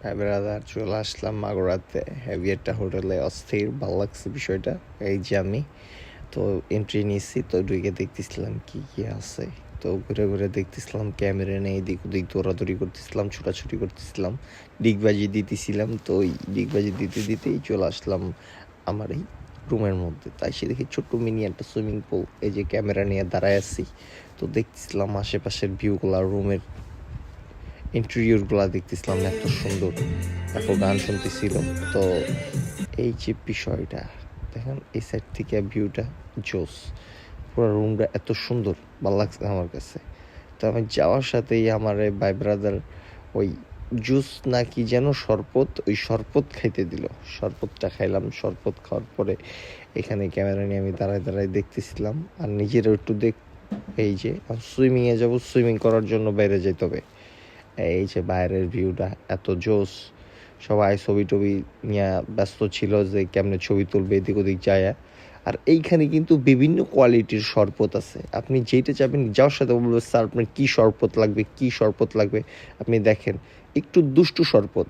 ভাই ব্রাদার চলে আসলাম মাগুরাতে হেভি একটা হোটেলে অস্থির ভালো লাগছে বিষয়টা। এই যে আমি তো এন্ট্রি নিচ্ছি, তো ঢুকে দেখতেছিলাম কি কি আছে। তো ঘুরে ঘুরে দেখতেছিলাম, ক্যামেরা নিয়ে এদিক ওদিক দৌড়াদৌড়ি করতেছিলাম, ছোটাছুটি করতেছিলাম, ডিগবাজি দিতেছিলাম। তো ওই ডিগবাজি দিতে দিতেই চলে আসলাম আমার এই রুমের মধ্যে। তাই সে দেখি ছোট্ট মিনি একটা সুইমিং পুল, এই যে ক্যামেরা নিয়ে দাঁড়ায় আছি। তো দেখতেছিলাম আশেপাশের ভিউগুলা, রুমের ইন্টেরিয়রগুলা দেখতেছিলাম, এত সুন্দর, তারপর গান শুনতেছিল। তো এই যে বিষয়টা দেখেন, এই সাইড থেকে ভিউটা জোস, পুরো রুমটা এত সুন্দর, ভালো লাগছে আমার কাছে। তো আমি যাওয়ার সাথেই আমার ভাই ব্রাদার ওই জুস নাকি যেন শরবত, ওই শরবত খাইতে দিল। শরবতটা খাইলাম, শরবত খাওয়ার পরে এখানে ক্যামেরা নিয়ে আমি দাঁড়ায় দাঁড়ায় দেখতেছিলাম আর নিজেরও একটু এই যে সুইমিংয়ে যাবো, সুইমিং করার জন্য বাইরে যেতে হবে। এই যে বাইরের ভিউটা এত জোস, সবাই ছবি টবি নিয়ে ব্যস্ত ছিল যে কেমনে ছবি তুলবে এদিক ওদিক যায়। আর এইখানে কিন্তু বিভিন্ন কোয়ালিটির শরবত আছে, আপনি যেটা চাবেন যাওয়ার সাথে বলবো স্যার আপনার কী শরবত লাগবে, কী শরবত লাগবে। আপনি দেখেন, একটু দুষ্টু শরবত,